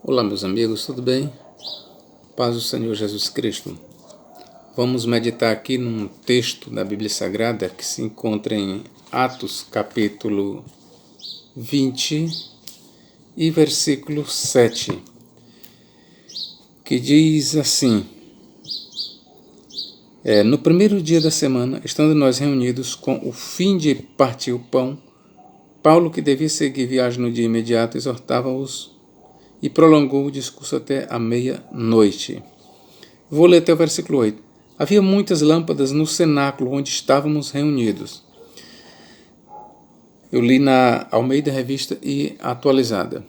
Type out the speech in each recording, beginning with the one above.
Olá, meus amigos, tudo bem? Paz do Senhor Jesus Cristo. Vamos meditar aqui num texto da Bíblia Sagrada que se encontra em Atos, capítulo 20 e versículo 7, que diz assim: no primeiro dia da semana, estando nós reunidos com o fim de partir o pão, Paulo, que devia seguir viagem no dia imediato, exortava-os e prolongou o discurso até a meia-noite. Vou ler até o versículo 8. Havia muitas lâmpadas no cenáculo onde estávamos reunidos. Eu li na Almeida Revista e Atualizada.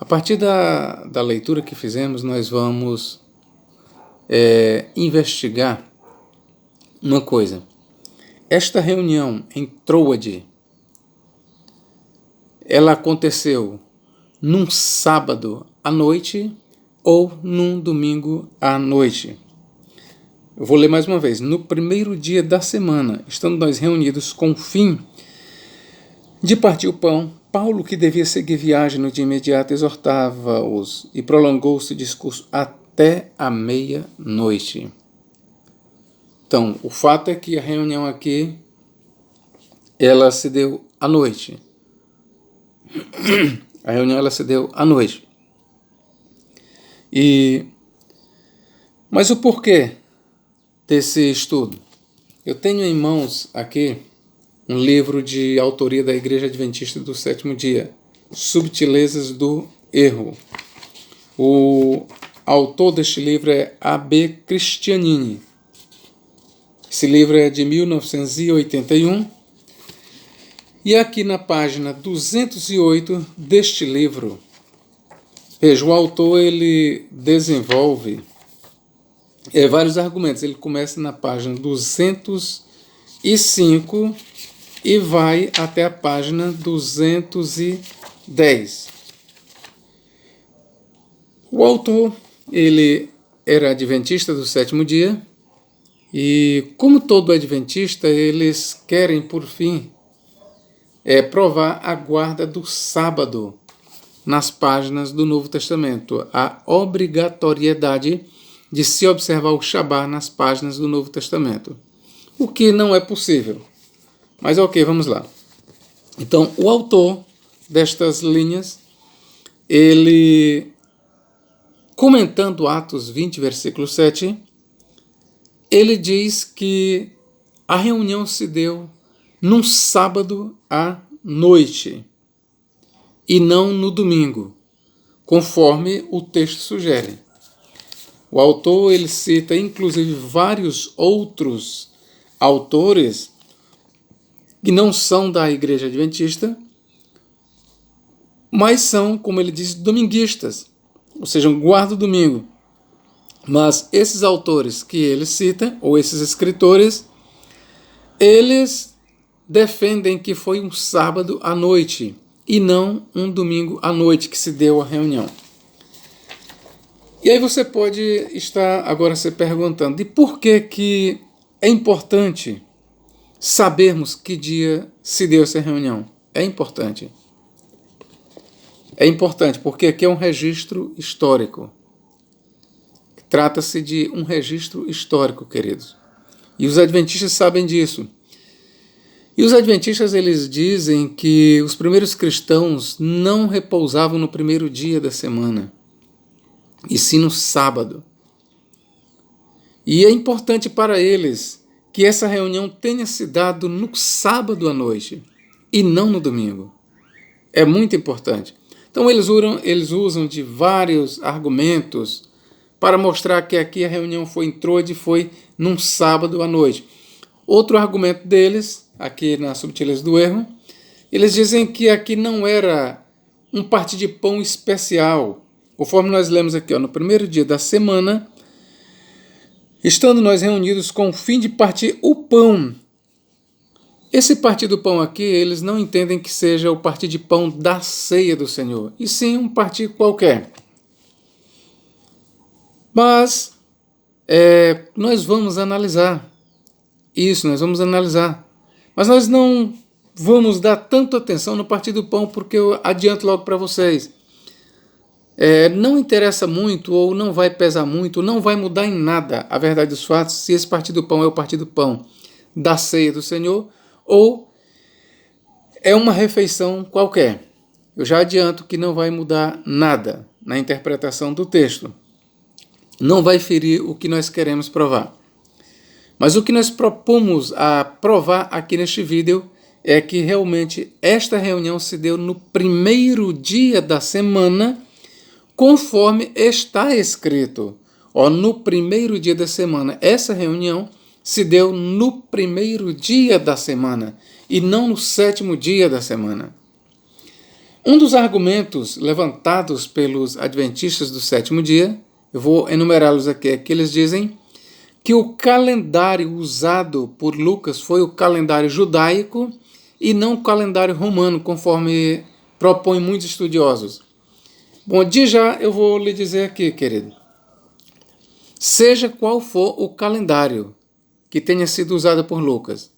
A partir da leitura que fizemos, nós vamos investigar uma coisa. Esta reunião em Troade, ela aconteceu num sábado à noite ou num domingo à noite. Eu vou ler mais uma vez. No primeiro dia da semana, estando nós reunidos com o fim de partir o pão, Paulo, que devia seguir viagem no dia imediato, exortava-os e prolongou seu discurso até a meia-noite. Então, o fato é que a reunião aqui, ela se deu à noite. A reunião ela se deu à noite. Mas o porquê desse estudo? Eu tenho em mãos aqui um livro de autoria da Igreja Adventista do Sétimo Dia, Subtilezas do Erro. O autor deste livro é A.B. Cristianini. Esse livro é de 1981. E aqui na página 208 deste livro, veja, o autor ele desenvolve vários argumentos. Ele começa na página 205 e vai até a página 210. O autor ele era adventista do sétimo dia e, como todo adventista, eles querem, por fim, provar a guarda do sábado nas páginas do Novo Testamento, a obrigatoriedade de se observar o Shabá nas páginas do Novo Testamento, o que não é possível. Mas ok, vamos lá. Então, o autor destas linhas, ele, comentando Atos 20, versículo 7, ele diz que a reunião se deu num sábado à noite e não no domingo, conforme o texto sugere. O autor ele cita inclusive vários outros autores que não são da Igreja Adventista, mas são, como ele diz, dominguistas, ou seja, guardam o domingo. Mas esses autores que ele cita, ou esses escritores, eles defendem que foi um sábado à noite e não um domingo à noite que se deu a reunião. E aí você pode estar agora se perguntando, e por que é importante sabermos que dia se deu essa reunião? É importante. É importante porque aqui é um registro histórico. Trata-se de um registro histórico, queridos. E os adventistas sabem disso. E os adventistas eles dizem que os primeiros cristãos não repousavam no primeiro dia da semana, e sim no sábado. E é importante para eles que essa reunião tenha se dado no sábado à noite e não no domingo. É muito importante. Então eles usam de vários argumentos para mostrar que aqui a reunião foi em Troade, foi num sábado à noite. Outro argumento deles, aqui na Subtileza do Erro, eles dizem que aqui não era um partir de pão especial. Conforme nós lemos aqui, no primeiro dia da semana, estando nós reunidos com o fim de partir o pão. Esse partir do pão aqui, eles não entendem que seja o partir de pão da ceia do Senhor, e sim um partir qualquer. Mas nós vamos analisar isso, nós vamos analisar. Mas nós não vamos dar tanta atenção no partir do pão, porque eu adianto logo para vocês. não interessa muito, ou não vai pesar muito, não vai mudar em nada a verdade dos fatos, se esse partir do pão é o partir do pão da ceia do Senhor, ou é uma refeição qualquer. Eu já adianto que não vai mudar nada na interpretação do texto. Não vai ferir o que nós queremos provar. Mas o que nós propomos a provar aqui neste vídeo é que realmente esta reunião se deu no primeiro dia da semana, conforme está escrito. No primeiro dia da semana. Essa reunião se deu no primeiro dia da semana e não no sétimo dia da semana. Um dos argumentos levantados pelos adventistas do sétimo dia, eu vou enumerá-los aqui, é que eles dizem que o calendário usado por Lucas foi o calendário judaico e não o calendário romano, conforme propõem muitos estudiosos. Bom, de já eu vou lhe dizer aqui, querido, seja qual for o calendário que tenha sido usado por Lucas,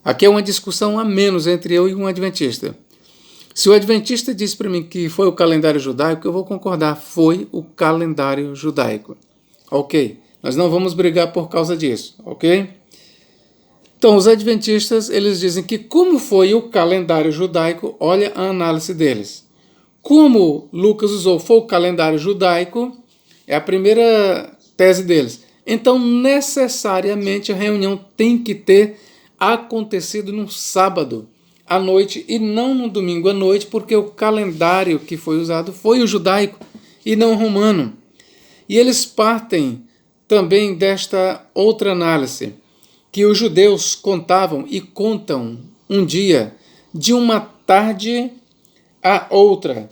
aqui é uma discussão a menos entre eu e um adventista. Se o adventista diz para mim que foi o calendário judaico, eu vou concordar, foi o calendário judaico. Ok, nós não vamos brigar por causa disso, ok? Então, os adventistas, eles dizem que como foi o calendário judaico, olha a análise deles. Como Lucas usou foi o calendário judaico, é a primeira tese deles. Então, necessariamente, a reunião tem que ter acontecido no sábado à noite e não no domingo à noite, porque o calendário que foi usado foi o judaico e não o romano. E eles partem também desta outra análise, que os judeus contavam e contam um dia de uma tarde a outra.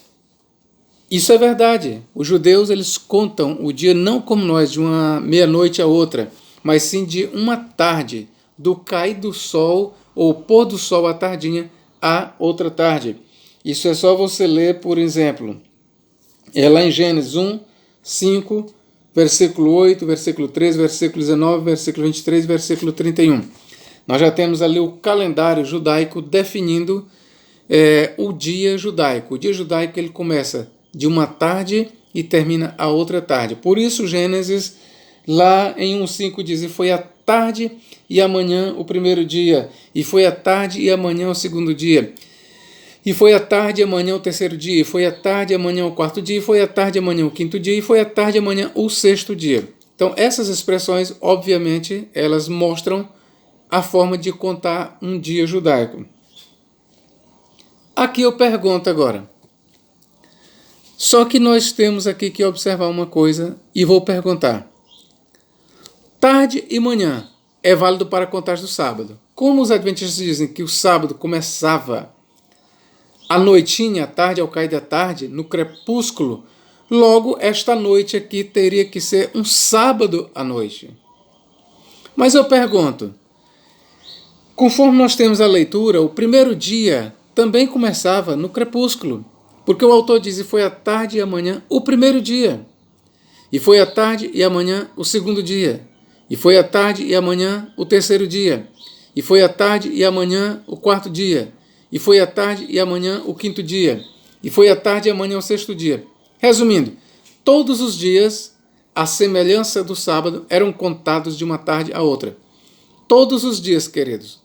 Isso é verdade. Os judeus, eles contam o dia não como nós, de uma meia-noite a outra, mas sim de uma tarde, do cair do sol ou pôr do sol à tardinha a outra tarde. Isso é só você ler, por exemplo, lá em Gênesis 1, 5, versículo 8, versículo 13, versículo 19, versículo 23, versículo 31. Nós já temos ali o calendário judaico definindo o dia judaico. O dia judaico ele começa de uma tarde e termina a outra tarde. Por isso Gênesis, lá em 1,5 diz, e foi a tarde e amanhã o primeiro dia, e foi a tarde e amanhã o segundo dia, e foi a tarde e amanhã o terceiro dia, e foi a tarde e amanhã o quarto dia, e foi a tarde e amanhã o quinto dia, e foi a tarde e amanhã o sexto dia. Então essas expressões, obviamente, elas mostram a forma de contar um dia judaico. Aqui eu pergunto agora, só que nós temos aqui que observar uma coisa e vou perguntar. Tarde e manhã é válido para a contagem do sábado. Como os adventistas dizem que o sábado começava à noitinha, à tarde, ao cair da tarde, no crepúsculo, logo esta noite aqui teria que ser um sábado à noite. Mas eu pergunto, conforme nós temos a leitura, o primeiro dia também começava no crepúsculo, porque o autor diz, e foi a tarde e amanhã o primeiro dia, e foi a tarde e amanhã o segundo dia, e foi a tarde e amanhã o terceiro dia, e foi a tarde e amanhã o quarto dia, e foi a tarde e amanhã o quinto dia, e foi a tarde e amanhã o sexto dia. Resumindo, todos os dias, à semelhança do sábado, eram contados de uma tarde a outra. Todos os dias, queridos,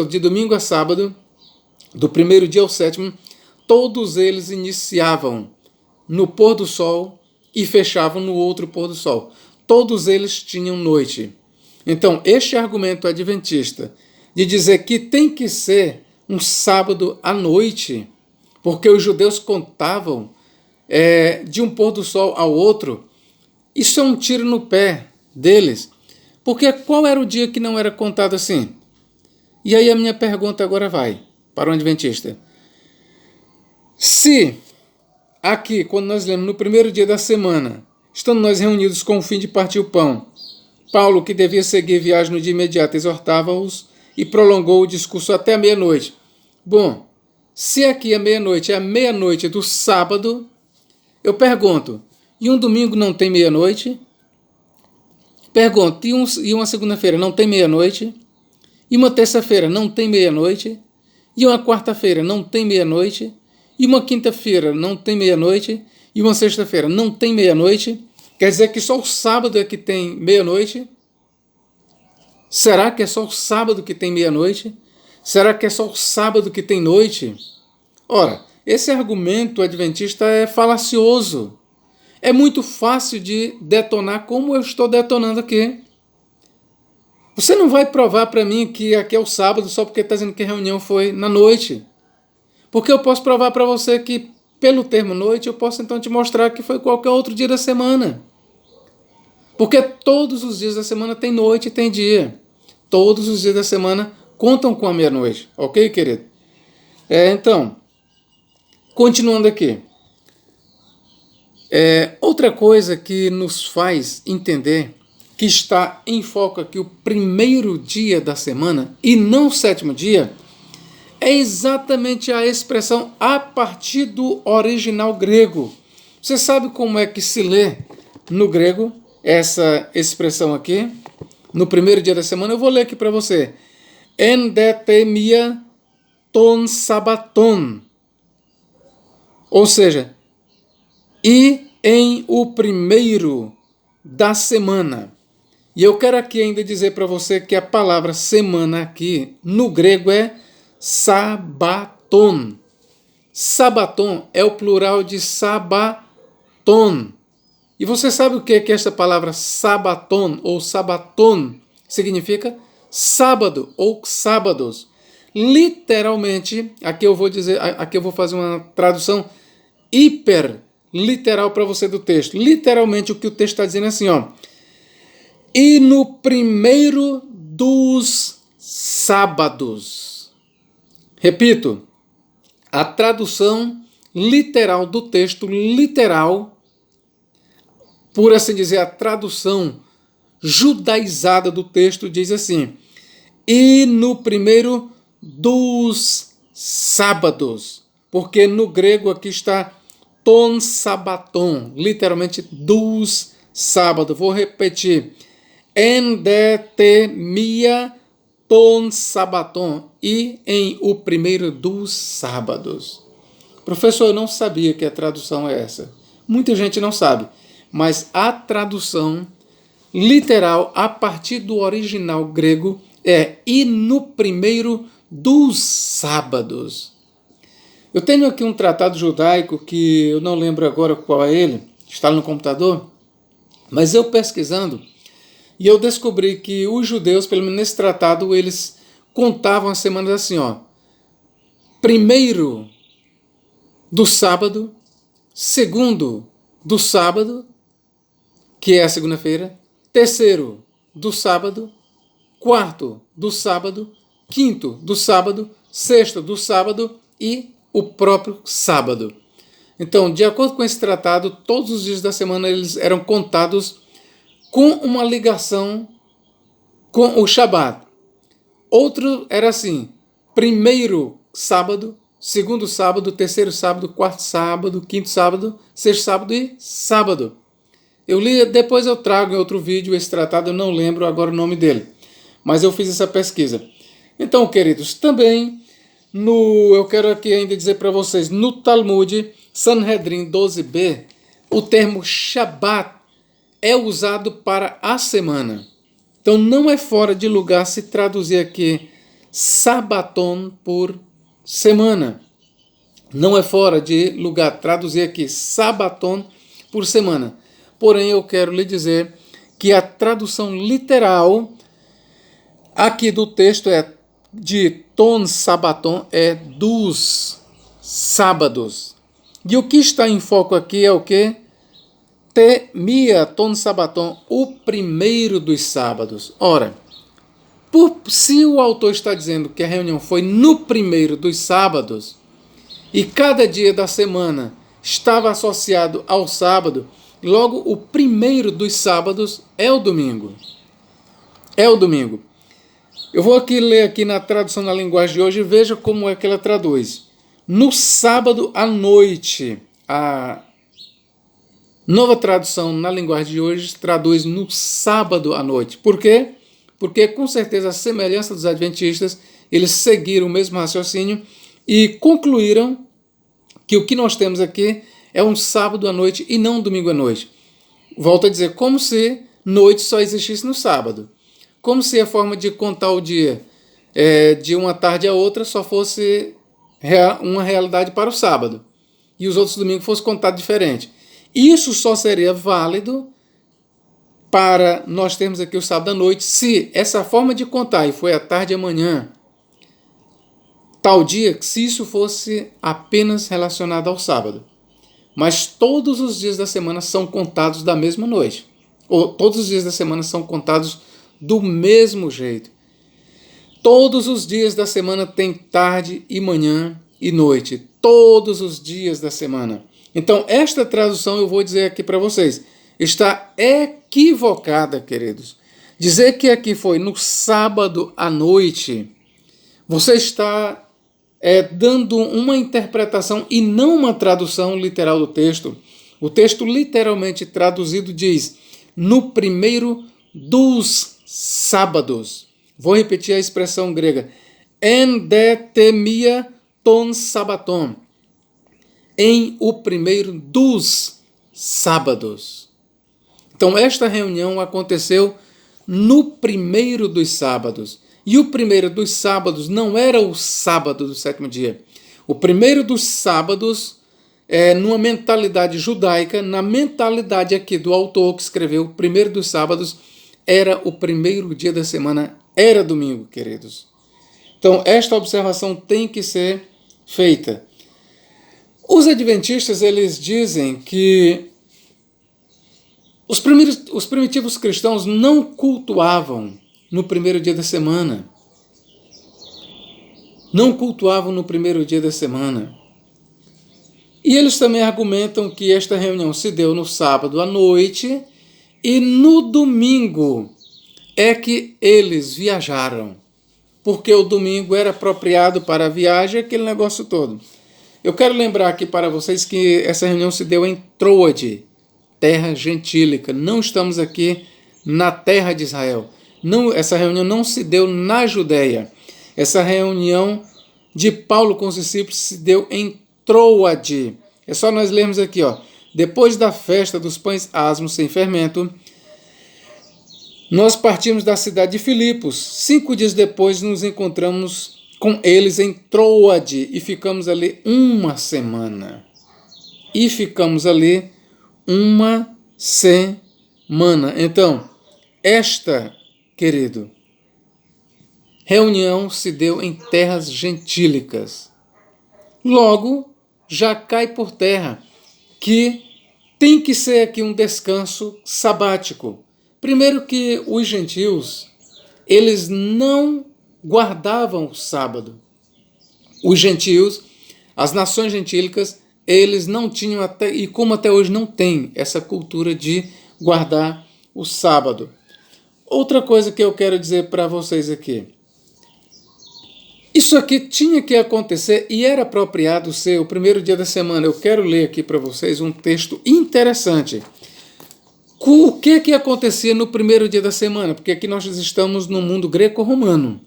de domingo a sábado, do primeiro dia ao sétimo, todos eles iniciavam no pôr do sol e fechavam no outro pôr do sol. Todos eles tinham noite. Então, este argumento adventista de dizer que tem que ser um sábado à noite, porque os judeus contavam de um pôr do sol ao outro, isso é um tiro no pé deles. Porque qual era o dia que não era contado assim? E aí a minha pergunta agora vai para o adventista. Se aqui, quando nós lemos no primeiro dia da semana, estando nós reunidos com o fim de partir o pão, Paulo, que devia seguir viagem no dia imediato, exortava-os e prolongou o discurso até a meia-noite. Bom, se aqui a meia-noite é a meia-noite do sábado, eu pergunto, e um domingo não tem meia-noite? Pergunto, e uma segunda-feira não tem meia-noite? E uma terça-feira não tem meia-noite? E uma quarta-feira não tem meia-noite? e uma quinta-feira não tem meia-noite, e uma sexta-feira não tem meia-noite, quer dizer que só o sábado é que tem meia-noite? Será que é só o sábado que tem meia-noite? Será que é só o sábado que tem noite? Ora, esse argumento adventista é falacioso. É muito fácil de detonar como eu estou detonando aqui. Você não vai provar para mim que aqui é o sábado só porque está dizendo que a reunião foi na noite. Porque eu posso provar para você que, pelo termo noite, eu posso então te mostrar que foi qualquer outro dia da semana. Porque todos os dias da semana tem noite e tem dia. Todos os dias da semana contam com a meia-noite. Ok, querido? Então, continuando aqui. Outra coisa que nos faz entender que está em foco aqui o primeiro dia da semana e não o sétimo dia, é exatamente a expressão a partir do original grego. Você sabe como é que se lê no grego essa expressão aqui? No primeiro dia da semana, eu vou ler aqui para você. Endetemia ton sabaton. Ou seja, e em o primeiro da semana. E eu quero aqui ainda dizer para você que a palavra semana aqui no grego é sabaton. Sabaton é o plural de sabaton. E você sabe o que é que esta palavra sabaton ou sabaton significa? Sábado ou sábados. Literalmente, aqui eu vou fazer uma tradução hiper literal para você do texto. Literalmente o que o texto está dizendo é assim, ó. E no primeiro dos sábados. Repito, a tradução literal do texto, literal, por assim dizer, a tradução judaizada do texto diz assim, e no primeiro dos sábados, porque no grego aqui está ton sabaton, literalmente dos sábados. Vou repetir, endetemia ton sabaton, e em o primeiro dos sábados. Professor, eu não sabia que a tradução é essa. Muita gente não sabe, mas a tradução literal a partir do original grego é e no primeiro dos sábados. Eu tenho aqui um tratado judaico que eu não lembro agora qual é ele, está no computador, mas eu pesquisando, e eu descobri que os judeus, pelo menos nesse tratado, eles contavam as semanas assim, ó. Primeiro do sábado, segundo do sábado, que é a segunda-feira, terceiro do sábado, quarto do sábado, quinto do sábado, sexto do sábado e o próprio sábado. Então, de acordo com esse tratado, todos os dias da semana eles eram contados com uma ligação com o Shabat. Outro era assim, primeiro sábado, segundo sábado, terceiro sábado, quarto sábado, quinto sábado, sexto sábado e sábado. Eu li, depois eu trago em outro vídeo esse tratado, eu não lembro agora o nome dele, mas eu fiz essa pesquisa. Então, queridos, também eu quero aqui ainda dizer para vocês, no Talmud, Sanhedrin 12b, o termo Shabat é usado para a semana. Então não é fora de lugar se traduzir aqui Sabaton por semana. Não é fora de lugar traduzir aqui Sabaton por semana. Porém, eu quero lhe dizer que a tradução literal aqui do texto é de ton sabaton, é dos sábados. E o que está em foco aqui é o que? Temia ton sabaton, o primeiro dos sábados. Ora, se o autor está dizendo que a reunião foi no primeiro dos sábados, e cada dia da semana estava associado ao sábado, logo o primeiro dos sábados é o domingo. É o domingo. Eu vou aqui ler aqui na tradução na linguagem de hoje e veja como é que ela traduz. No sábado à noite, a nova tradução na linguagem de hoje traduz no sábado à noite. Por quê? Porque com certeza a semelhança dos adventistas, eles seguiram o mesmo raciocínio e concluíram que o que nós temos aqui é um sábado à noite e não um domingo à noite. Volto a dizer, como se noite só existisse no sábado. Como se a forma de contar o dia de uma tarde a outra só fosse uma realidade para o sábado. E os outros domingos fossem contados diferente. Isso só seria válido para nós termos aqui o sábado à noite, se essa forma de contar, e foi à tarde e amanhã, tal dia, se isso fosse apenas relacionado ao sábado. Mas todos os dias da semana são contados da mesma noite. Ou todos os dias da semana são contados do mesmo jeito. Todos os dias da semana tem tarde e manhã e noite. Todos os dias da semana. Então, esta tradução eu vou dizer aqui para vocês. Está equivocada, queridos. Dizer que aqui foi no sábado à noite, você está dando uma interpretação e não uma tradução literal do texto. O texto literalmente traduzido diz, no primeiro dos sábados. Vou repetir a expressão grega. Endetemia ton sabaton. Em o primeiro dos sábados. Então, esta reunião aconteceu no primeiro dos sábados. E o primeiro dos sábados não era o sábado do sétimo dia. O primeiro dos sábados, numa mentalidade judaica, na mentalidade aqui do autor que escreveu, o primeiro dos sábados era o primeiro dia da semana, era domingo, queridos. Então, esta observação tem que ser feita. Os adventistas, eles dizem que os primitivos cristãos não cultuavam no primeiro dia da semana. Não cultuavam no primeiro dia da semana. E eles também argumentam que esta reunião se deu no sábado à noite e no domingo é que eles viajaram. Porque o domingo era apropriado para a viagem, aquele negócio todo. Eu quero lembrar aqui para vocês que essa reunião se deu em Troade, terra gentílica. Não estamos aqui na terra de Israel. Não, essa reunião não se deu na Judéia. Essa reunião de Paulo com os discípulos se deu em Troade. É só nós lermos aqui, ó. Depois da festa dos pães asmos sem fermento, nós partimos da cidade de Filipos. 5 dias depois nos encontramos com eles em Troade e ficamos ali uma semana. Então, esta, querido, reunião se deu em terras gentílicas. Logo, já cai por terra que tem que ser aqui um descanso sabático. Primeiro que os gentios, eles não guardavam o sábado. Os gentios, as nações gentílicas, eles não tinham, e como até hoje não tem, essa cultura de guardar o sábado. Outra coisa que eu quero dizer para vocês aqui. Isso aqui tinha que acontecer e era apropriado ser o primeiro dia da semana. Eu quero ler aqui para vocês um texto interessante. O que acontecia no primeiro dia da semana? Porque aqui nós estamos no mundo greco-romano.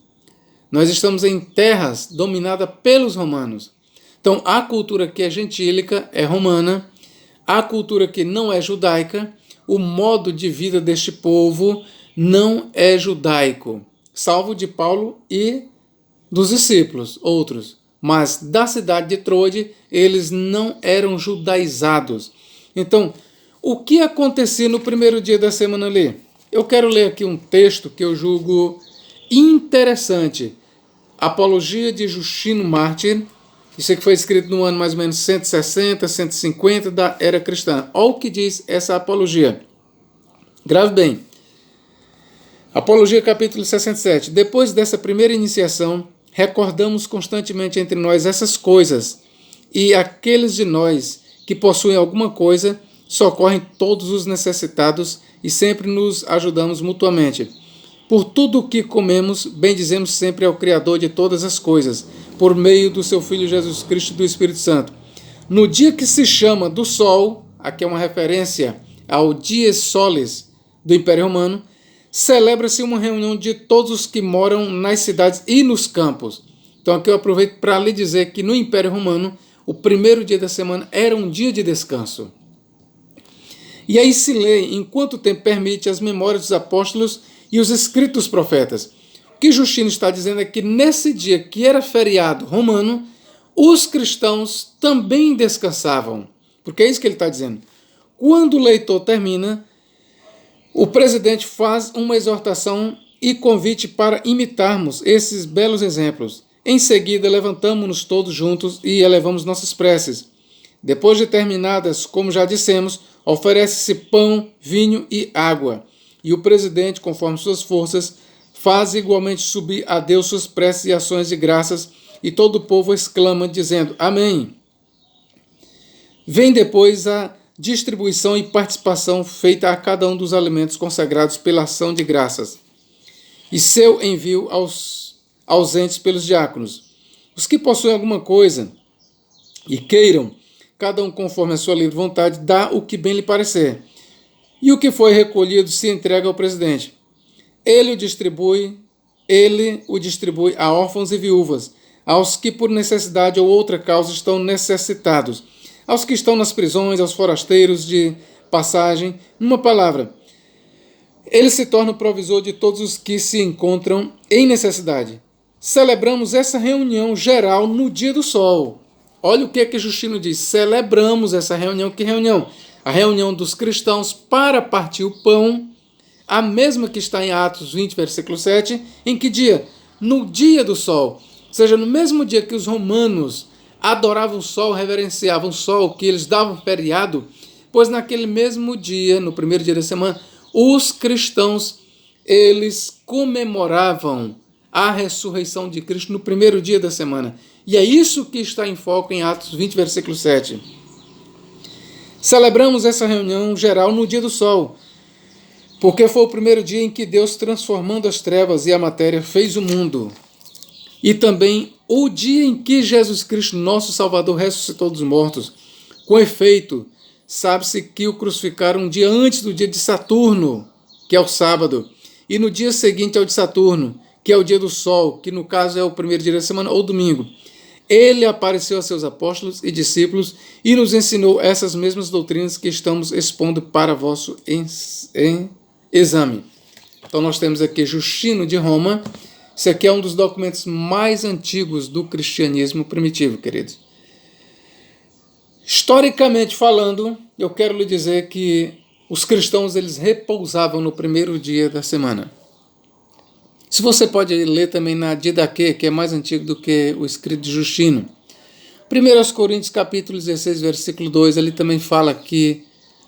Nós estamos em terras dominadas pelos romanos. Então, a cultura que é gentílica é romana, a cultura que não é judaica, o modo de vida deste povo não é judaico, salvo de Paulo e dos discípulos, outros. Mas da cidade de Troade, eles não eram judaizados. Então, o que acontecia no primeiro dia da semana ali? Eu quero ler aqui um texto que eu julgo interessante. Apologia de Justino Mártir. Isso aqui foi escrito no ano mais ou menos 160, 150 da era cristã. Olha o que diz essa apologia. Grave bem. Apologia capítulo 67. Depois dessa primeira iniciação, recordamos constantemente entre nós essas coisas, e aqueles de nós que possuem alguma coisa socorrem todos os necessitados e sempre nos ajudamos mutuamente. Por tudo o que comemos, bendizemos sempre ao Criador de todas as coisas, por meio do seu Filho Jesus Cristo e do Espírito Santo. No dia que se chama do Sol, aqui é uma referência ao Dies Solis do Império Romano, celebra-se uma reunião de todos os que moram nas cidades e nos campos. Então aqui eu aproveito para lhe dizer que no Império Romano, o primeiro dia da semana era um dia de descanso. E aí se lê, enquanto o tempo permite, as memórias dos apóstolos e os escritos dos profetas. O que Justino está dizendo é que nesse dia que era feriado romano, os cristãos também descansavam. Porque é isso que ele está dizendo. Quando o leitor termina, o presidente faz uma exortação e convite para imitarmos esses belos exemplos. Em seguida, levantamos-nos todos juntos e elevamos nossas preces. Depois de terminadas, como já dissemos, oferece-se pão, vinho e água. E o presidente, conforme suas forças, faz igualmente subir a Deus suas preces e ações de graças, e todo o povo exclama, dizendo, Amém. Vem depois a distribuição e participação feita a cada um dos alimentos consagrados pela ação de graças, e seu envio aos ausentes pelos diáconos. Os que possuem alguma coisa e queiram, cada um conforme a sua livre vontade, dá o que bem lhe parecer. E o que foi recolhido se entrega ao presidente. Ele o distribui a órfãos e viúvas, aos que por necessidade ou outra causa estão necessitados, aos que estão nas prisões, aos forasteiros de passagem. Numa palavra, ele se torna o provisor de todos os que se encontram em necessidade. Celebramos essa reunião geral no dia do sol. Olha o que Justino diz. Celebramos essa reunião. Que reunião? A reunião dos cristãos para partir o pão, a mesma que está em Atos 20, versículo 7. Em que dia? No dia do sol. Ou seja, no mesmo dia que os romanos adoravam o sol, reverenciavam o sol, que eles davam feriado, pois naquele mesmo dia, no primeiro dia da semana, os cristãos, eles comemoravam a ressurreição de Cristo no primeiro dia da semana. E é isso que está em foco em Atos 20, versículo 7. Celebramos essa reunião geral no dia do sol, porque foi o primeiro dia em que Deus, transformando as trevas e a matéria, fez o mundo. E também o dia em que Jesus Cristo, nosso Salvador, ressuscitou dos mortos. Com efeito, sabe-se que o crucificaram um dia antes do dia de Saturno, que é o sábado, e no dia seguinte ao de Saturno, que é o dia do sol, que no caso é o primeiro dia da semana ou domingo. Ele apareceu a seus apóstolos e discípulos e nos ensinou essas mesmas doutrinas que estamos expondo para vosso exame. Então nós temos aqui Justino de Roma. Isso aqui é um dos documentos mais antigos do cristianismo primitivo, queridos. Historicamente falando, eu quero lhe dizer que os cristãos eles repousavam no primeiro dia da semana. Se você pode ler também na Didaquê, que é mais antigo do que o escrito de Justino. 1 Coríntios capítulo 16, versículo 2, ele também fala que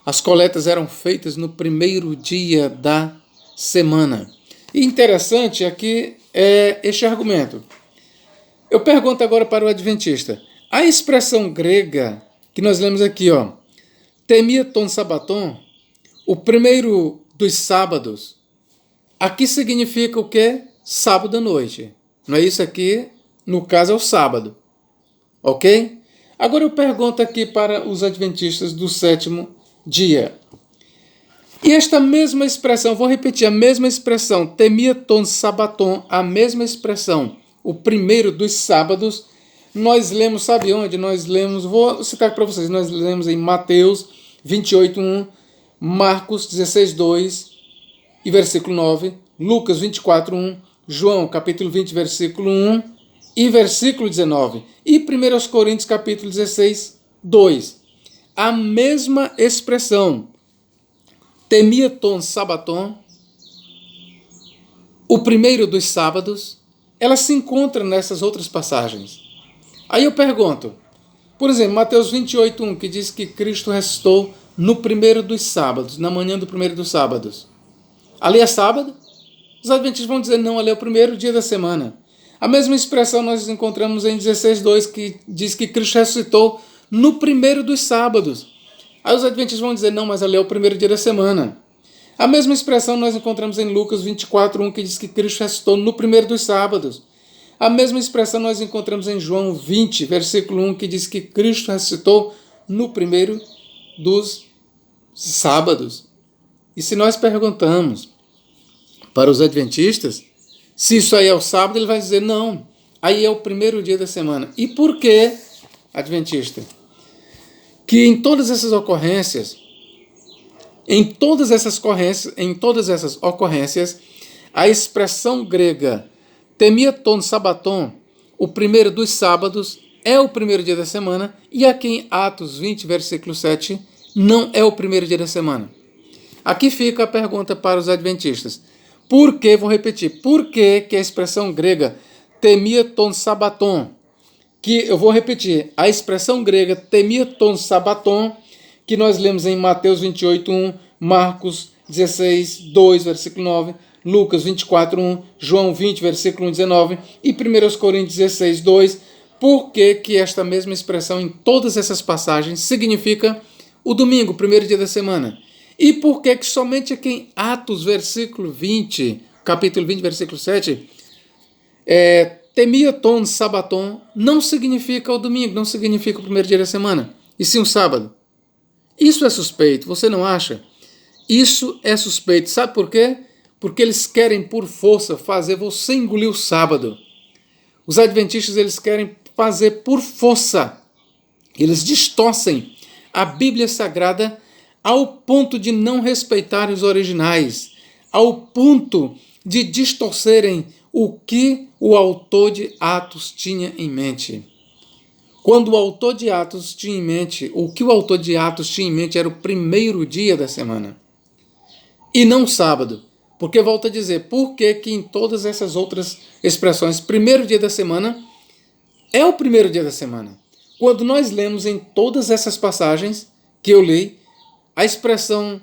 as coletas eram feitas no primeiro dia da semana. E interessante aqui é este argumento. Eu pergunto agora para o adventista. A expressão grega que nós lemos aqui, temia ton sabaton, o primeiro dos sábados, aqui significa o quê? Sábado à noite. Não é isso aqui? No caso é o sábado. Ok? Agora eu pergunto aqui para os adventistas do sétimo dia. E esta mesma expressão, vou repetir, a mesma expressão, temia ton sabaton, a mesma expressão, o primeiro dos sábados, nós lemos, sabe onde? Nós lemos, vou citar para vocês, nós lemos em Mateus 28:1, Marcos 16:2 e versículo 9, Lucas 24:1, João capítulo 20, versículo 1 e versículo 19, e 1 Coríntios capítulo 16:2. A mesma expressão, temia ton sabaton, o primeiro dos sábados, ela se encontra nessas outras passagens. Aí eu pergunto, por exemplo, Mateus 28:1, que diz que Cristo ressuscitou no primeiro dos sábados, na manhã do primeiro dos sábados. Ali é sábado? Os adventistas vão dizer, não, ali é o primeiro dia da semana. A mesma expressão nós encontramos em 16:2, que diz que Cristo ressuscitou no primeiro dos sábados. Aí os adventistas vão dizer, não, mas ali é o primeiro dia da semana. A mesma expressão nós encontramos em Lucas 24:1, que diz que Cristo ressuscitou no primeiro dos sábados. A mesma expressão nós encontramos em João 20, versículo 1, que diz que Cristo ressuscitou no primeiro dos sábados. E se nós perguntamos para os adventistas se isso aí é o sábado, ele vai dizer, não, aí é o primeiro dia da semana. E por que adventista que em todas essas ocorrências, a expressão grega temiaton sabaton, o primeiro dos sábados, é o primeiro dia da semana, e aqui em Atos 20, versículo 7, não é o primeiro dia da semana. Aqui fica a pergunta para os adventistas. Por que, vou repetir, por que a expressão grega temiaton sabaton, que eu vou repetir, a expressão grega temiaton sabaton, que nós lemos em Mateus 28, 1, Marcos 16, 2, versículo 9, Lucas 24, 1, João 20, versículo 19 e 1 Coríntios 16, 2, por que esta mesma expressão em todas essas passagens significa o domingo, primeiro dia da semana? E por que somente aqui em Atos, capítulo 20, versículo 7, temiaton sabaton não significa o domingo, não significa o primeiro dia da semana, e sim o sábado. Isso é suspeito, você não acha? Isso é suspeito. Sabe por quê? Porque eles querem, por força, fazer você engolir o sábado. Os adventistas, eles querem fazer por força. Eles distorcem a Bíblia Sagrada ao ponto de não respeitarem os originais, ao ponto de distorcerem o que o autor de Atos tinha em mente. Quando o autor de Atos tinha em mente, o que o autor de Atos tinha em mente era o primeiro dia da semana, e não sábado. Porque, volto a dizer, por que em todas essas outras expressões, primeiro dia da semana é o primeiro dia da semana? Quando nós lemos em todas essas passagens que eu li, a expressão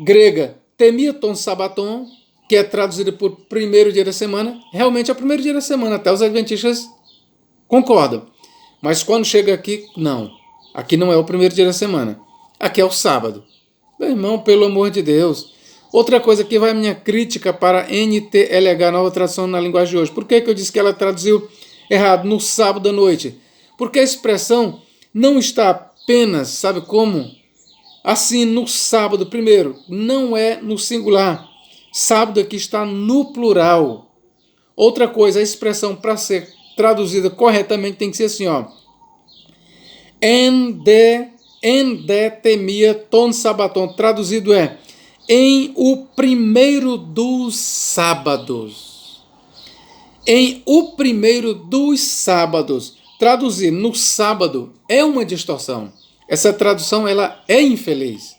grega temiaton sabaton, que é traduzida por primeiro dia da semana, realmente é o primeiro dia da semana, até os adventistas concordam. Mas quando chega aqui, não. Aqui não é o primeiro dia da semana. Aqui é o sábado. Meu irmão, pelo amor de Deus. Outra coisa que vai a minha crítica para NTLH, nova tradução na linguagem de hoje. Por que eu disse que ela traduziu errado, no sábado à noite? Porque a expressão não está apenas, sabe como? Assim, no sábado, primeiro, não é no singular. Sábado aqui está no plural. Outra coisa, a expressão para ser traduzida corretamente tem que ser assim, ó. Ende temiaton sabaton. Traduzido é em o primeiro dos sábados. Em o primeiro dos sábados. Traduzir no sábado é uma distorção. Essa tradução ela é infeliz.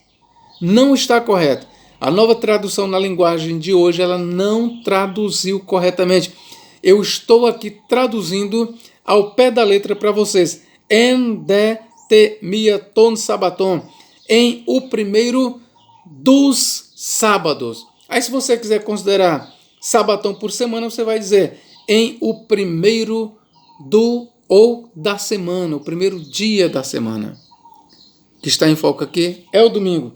Não está correta. A nova tradução na linguagem de hoje ela não traduziu corretamente. Eu estou aqui traduzindo ao pé da letra para vocês. Ende temiaton sabaton. Em o primeiro dos sábados. Aí se você quiser considerar sabatão por semana, você vai dizer em o primeiro do ou da semana, o primeiro dia da semana. Que está em foco aqui é o domingo.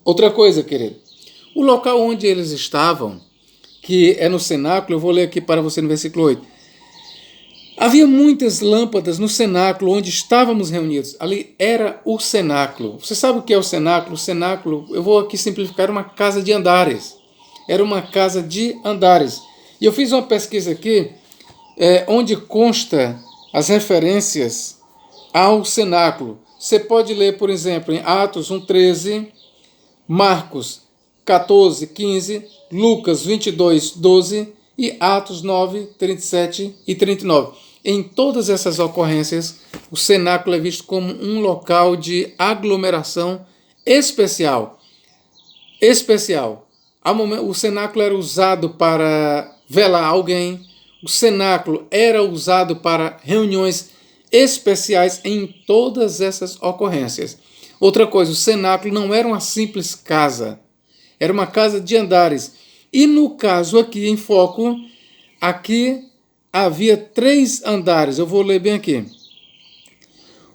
Outra coisa, querido. O local onde eles estavam, que é no cenáculo, eu vou ler aqui para você no versículo 8. Havia muitas lâmpadas no cenáculo onde estávamos reunidos. Ali era o cenáculo. Você sabe o que é o cenáculo? O cenáculo, eu vou aqui simplificar, era uma casa de andares. Era uma casa de andares. E eu fiz uma pesquisa aqui, onde consta as referências ao cenáculo. Você pode ler, por exemplo, em Atos 1:13, Marcos 14:15, Lucas 22:12 e Atos 9:37 e 39. Em todas essas ocorrências, o cenáculo é visto como um local de aglomeração especial. O cenáculo era usado para velar alguém, o cenáculo era usado para reuniões especiais em todas essas ocorrências. Outra coisa, o cenáculo não era uma simples casa, era uma casa de andares. E no caso aqui em foco, aqui havia 3 andares, eu vou ler bem aqui.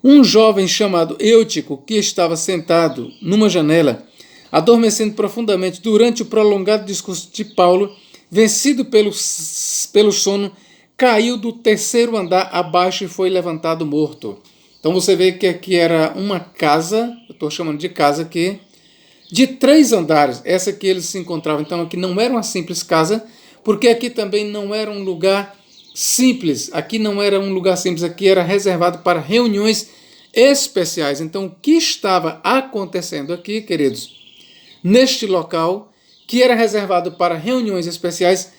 Um jovem chamado Eutico, que estava sentado numa janela, adormecendo profundamente durante o prolongado discurso de Paulo, vencido pelo sono, caiu do 3º andar abaixo e foi levantado morto. Então você vê que aqui era uma casa, eu estou chamando de casa aqui, de 3 andares, essa que eles se encontravam. Então aqui não era uma simples casa, porque aqui também não era um lugar simples. Aqui não era um lugar simples, aqui era reservado para reuniões especiais. Então, o que estava acontecendo aqui, queridos, neste local, que era reservado para reuniões especiais,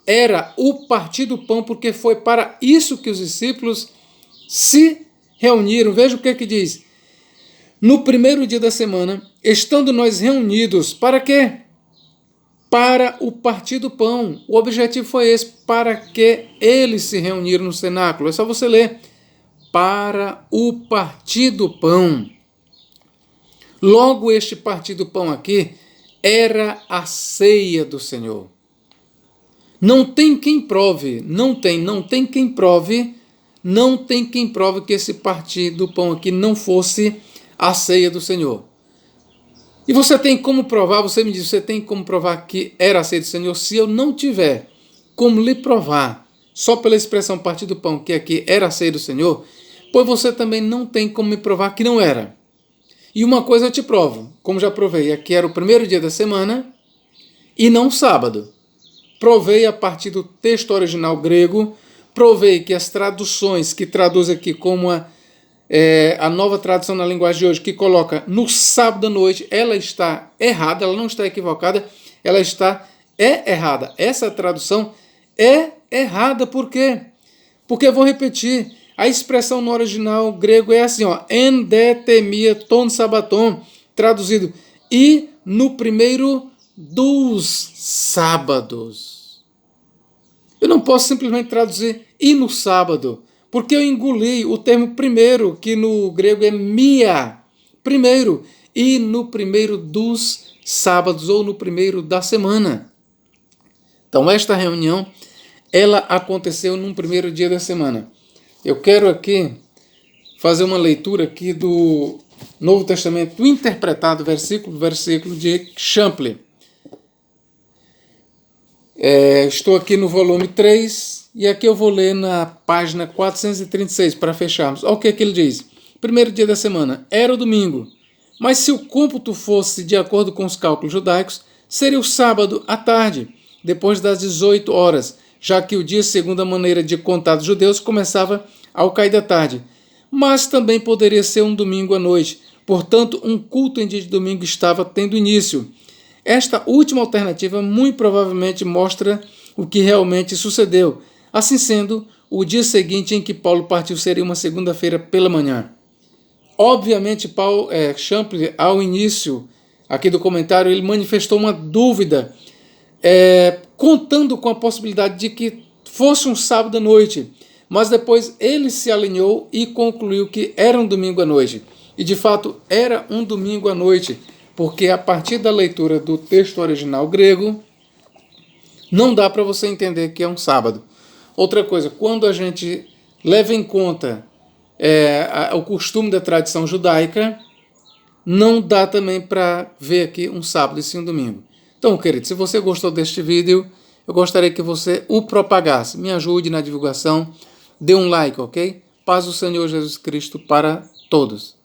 era o partir do pão, porque foi para isso que os discípulos se reuniram. Veja o que diz. No primeiro dia da semana, estando nós reunidos, para quê? Para o partir do pão. O objetivo foi esse, para que eles se reuniram no cenáculo. É só você ler. Para o partir do pão. Logo, este partir do pão aqui era a ceia do Senhor. Não tem quem prove, não tem quem prove que esse partir do pão aqui não fosse a ceia do Senhor. E você tem como provar, você me diz, você tem como provar que era a ceia do Senhor? Se eu não tiver como lhe provar, só pela expressão partir do pão, que aqui era a ceia do Senhor, pois você também não tem como me provar que não era. E uma coisa eu te provo, como já provei, aqui era o primeiro dia da semana e não sábado. Provei a partir do texto original grego, provei que as traduções que traduz aqui como a nova tradução na linguagem de hoje, que coloca no sábado à noite, ela está errada, ela não está equivocada, ela está errada. Essa tradução é errada, por quê? Porque eu vou repetir, a expressão no original grego é assim, ó, en de temia ton sabaton, traduzido, e no primeiro dos sábados. Eu não posso simplesmente traduzir e no sábado, porque eu engoli o termo primeiro, que no grego é mia, primeiro, e no primeiro dos sábados, ou no primeiro da semana. Então, esta reunião, ela aconteceu num primeiro dia da semana. Eu quero aqui fazer uma leitura aqui do Novo Testamento interpretado, versículo por versículo, de Champlin. Estou aqui no volume 3 e aqui eu vou ler na página 436 para fecharmos. Olha o que ele diz. Primeiro dia da semana, era o domingo, mas se o cômputo fosse de acordo com os cálculos judaicos, seria o sábado à tarde, depois das 18 horas, já que o dia, segundo a maneira de contar dos judeus, começava ao cair da tarde. Mas também poderia ser um domingo à noite, portanto, um culto em dia de domingo estava tendo início. Esta última alternativa muito provavelmente mostra o que realmente sucedeu. Assim sendo, o dia seguinte em que Paulo partiu seria uma segunda-feira pela manhã. Obviamente, Champlin, ao início aqui do comentário, ele manifestou uma dúvida, contando com a possibilidade de que fosse um sábado à noite, mas depois ele se alinhou e concluiu que era um domingo à noite. E de fato era um domingo à noite, porque a partir da leitura do texto original grego, não dá para você entender que é um sábado. Outra coisa, quando a gente leva em conta o costume da tradição judaica, não dá também para ver aqui um sábado e sim um domingo. Então, querido, se você gostou deste vídeo, eu gostaria que você o propagasse. Me ajude na divulgação, dê um like, ok? Paz do Senhor Jesus Cristo para todos.